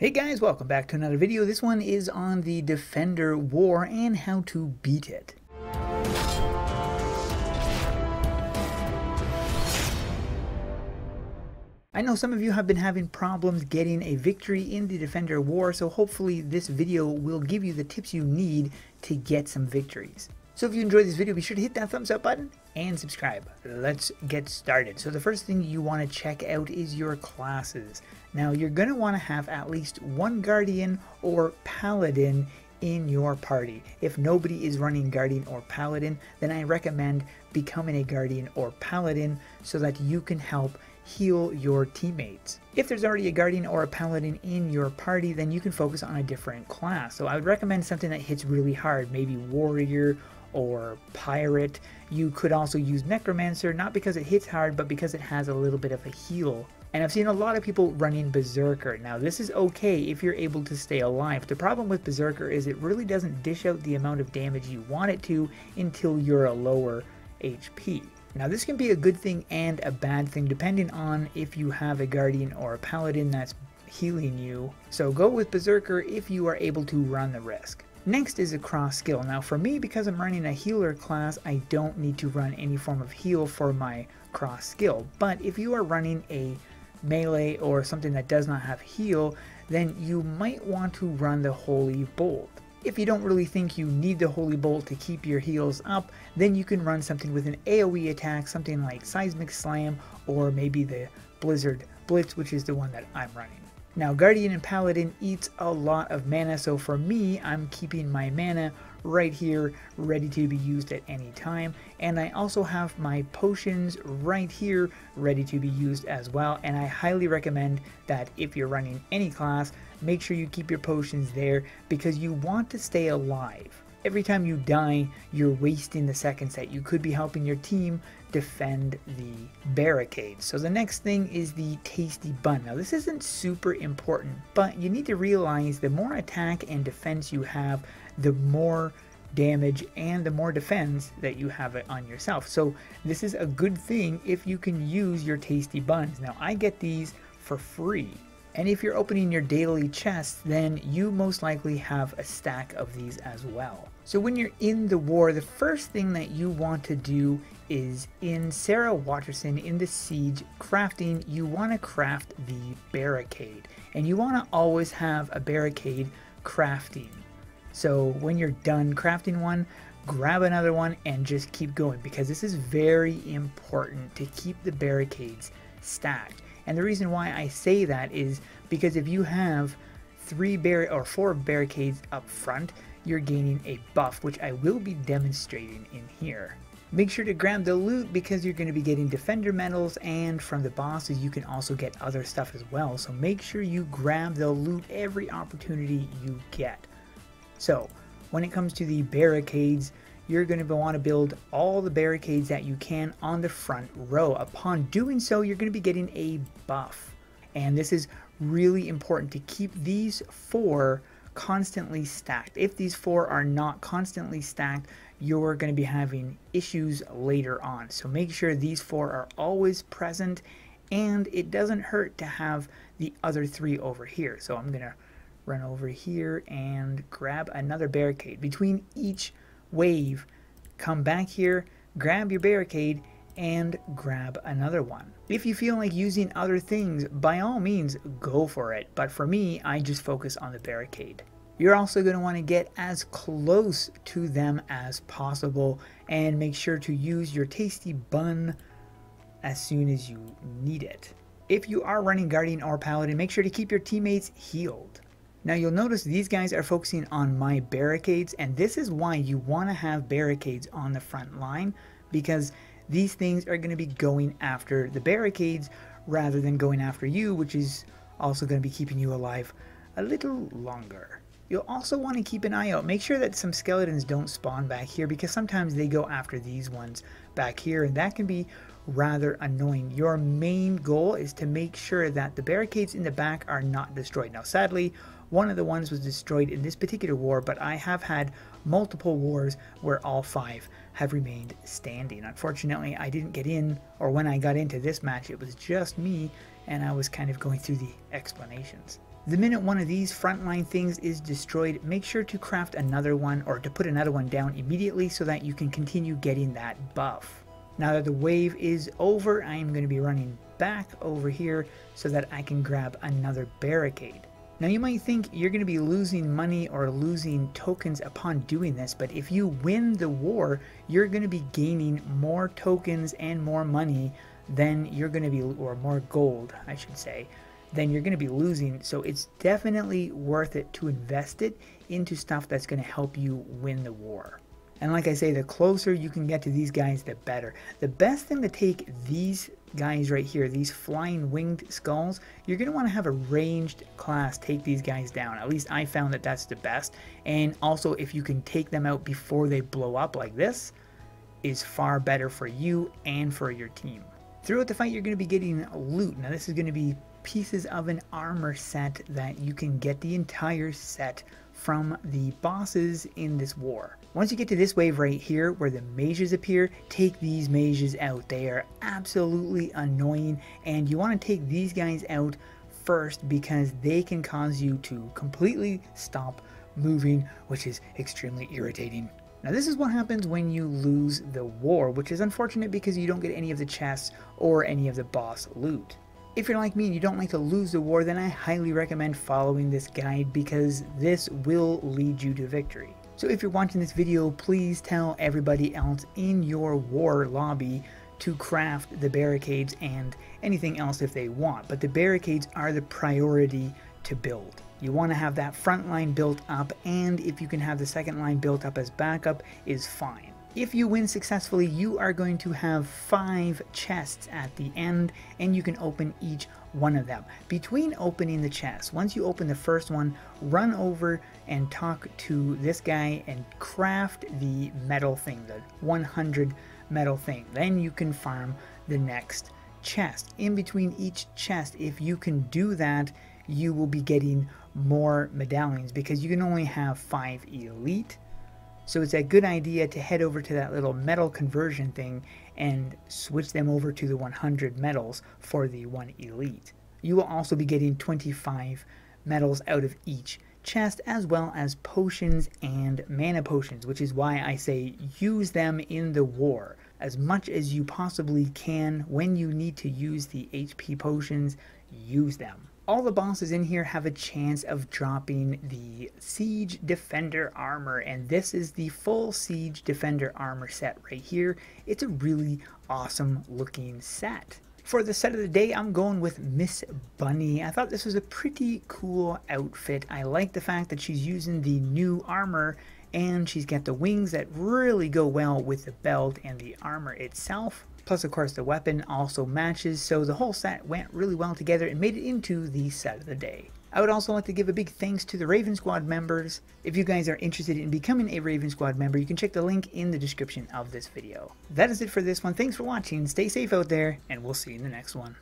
Hey guys, welcome back to another video. This one is on the Defender War and how to beat it. I know some of you have been having problems getting a victory in the Defender War, so hopefully this video will give you the tips you need to get some victories. So if you enjoyed this video, be sure to hit that thumbs up button and subscribe. Let's get started. So the first thing you want to check out is your classes. Now you're going to want to have at least one Guardian or Paladin in your party. If nobody is running Guardian or Paladin, then I recommend becoming a Guardian or Paladin so that you can help heal your teammates. If there's already a Guardian or a Paladin in your party, then you can focus on a different class. So I would recommend something that hits really hard, maybe Warrior or Pirate. You could also use Necromancer, not because it hits hard, but because it has a little bit of a heal. And I've seen a lot of people running Berserker. Now this is okay if you're able to stay alive. The problem with Berserker is it really doesn't dish out the amount of damage you want it to until you're a lower HP. Now this can be a good thing and a bad thing depending on if you have a Guardian or a Paladin that's healing you. So go with Berserker if you are able to run the risk. Next is a cross skill. Now for me, because I'm running a healer class, I don't need to run any form of heal for my cross skill. But if you are running a melee or something that does not have heal, then you might want to run the Holy Bolt. If you don't really think you need the Holy Bolt to keep your heals up, then you can run something with an AoE attack, something like Seismic Slam, or maybe the Blizzard Blitz, which is the one that I'm running. Now Guardian and Paladin eats a lot of mana, so for me, I'm keeping my mana right here ready to be used at any time, and I also have my potions right here ready to be used as well. And I highly recommend that if you're running any class, make sure you keep your potions there because you want to stay alive. Every time you die, you're wasting the seconds that you could be helping your team defend the barricades. So the next thing is the tasty bun. Now this isn't super important, but you need to realize the more attack and defense you have, the more damage and the more defense that you have on yourself. So this is a good thing if you can use your tasty buns. Now I get these for free. And if you're opening your daily chests, then you most likely have a stack of these as well. So when you're in the war, the first thing that you want to do is in Sarah Watterson in the Siege crafting, you want to craft the barricade. And you want to always have a barricade crafting. So when you're done crafting one, grab another one and just keep going, because this is very important to keep the barricades stacked. And the reason why I say that is because if you have 4 barricades up front, you're gaining a buff, which I will be demonstrating in here. Make sure to grab the loot because you're going to be getting defender medals, and from the bosses you can also get other stuff as well. So make sure you grab the loot every opportunity you get. So when it comes to the barricades, you're going to want to build all the barricades that you can on the front row. Upon doing so, you're going to be getting a buff. And this is really important to keep these 4 constantly stacked. If these 4 are not constantly stacked, you're going to be having issues later on. So make sure these 4 are always present, and it doesn't hurt to have the other 3 over here. So I'm going to run over here and grab another barricade. Between each wave, come back here, grab your barricade, and grab another one. If you feel like using other things, by all means go for it, but for me, I just focus on the barricade. You're also going to want to get as close to them as possible and make sure to use your tasty bun as soon as you need it. If you are running Guardian or Paladin, make sure to keep your teammates healed. Now you'll notice these guys are focusing on my barricades, and this is why you want to have barricades on the front line, because these things are going to be going after the barricades rather than going after you, which is also going to be keeping you alive a little longer. You'll also want to keep an eye out. Make sure that some skeletons don't spawn back here, because sometimes they go after these ones back here, and that can be rather annoying. Your main goal is to make sure that the barricades in the back are not destroyed. Now sadly, one of the ones was destroyed in this particular war, but I have had multiple wars where all 5 have remained standing. Unfortunately, I didn't get in, or when I got into this match, it was just me, and I was kind of going through the explanations. The minute one of these frontline things is destroyed, make sure to craft another one or to put another one down immediately so that you can continue getting that buff. Now that the wave is over, I am going to be running back over here so that I can grab another barricade. Now you might think you're going to be losing money or losing tokens upon doing this, but if you win the war, you're going to be gaining more tokens and more money than you're going to be, or more gold, I should say, than you're going to be losing. So it's definitely worth it to invest it into stuff that's going to help you win the war. And like I say, the closer you can get to these guys, the better. The best thing to take these guys right here, these flying winged skulls, you're going to want to have a ranged class take these guys down. At least I found that that's the best. And also, if you can take them out before they blow up like this, is far better for you and for your team. Throughout the fight, you're going to be getting loot. Now this is going to be pieces of an armor set that you can get the entire set from the bosses in this war. Once you get to this wave right here where the mages appear, take these mages out. They are absolutely annoying, and you want to take these guys out first because they can cause you to completely stop moving, which is extremely irritating. Now this is what happens when you lose the war, which is unfortunate because you don't get any of the chests or any of the boss loot. If you're like me and you don't like to lose the war, then I highly recommend following this guide because this will lead you to victory. So if you're watching this video, please tell everybody else in your war lobby to craft the barricades and anything else if they want. But the barricades are the priority to build. You want to have that front line built up, and if you can have the second line built up as backup is fine. If you win successfully, you are going to have 5 chests at the end, and you can open each one of them. Between opening the chest, once you open the first one, run over and talk to this guy and craft the metal thing, the 100 metal thing. Then you can farm the next chest. In between each chest, if you can do that, you will be getting more medallions because you can only have 5 elite. So it's a good idea to head over to that little metal conversion thing and switch them over to the 100 metals for the 1 elite. You will also be getting 25 metals out of each chest, as well as potions and mana potions, which is why I say use them in the war as much as you possibly can. When you need to use the HP potions, use them. All the bosses in here have a chance of dropping the Siege Defender armor, and this is the full Siege Defender armor set right here. It's a really awesome looking set. For the set of the day, I'm going with Miss Bunny. I thought this was a pretty cool outfit. I like the fact that she's using the new armor, and she's got the wings that really go well with the belt and the armor itself. Plus, of course, the weapon also matches, so the whole set went really well together and made it into the set of the day. I would also like to give a big thanks to the Raven Squad members. If you guys are interested in becoming a Raven Squad member, you can check the link in the description of this video. That is it for this one. Thanks for watching, stay safe out there, and we'll see you in the next one.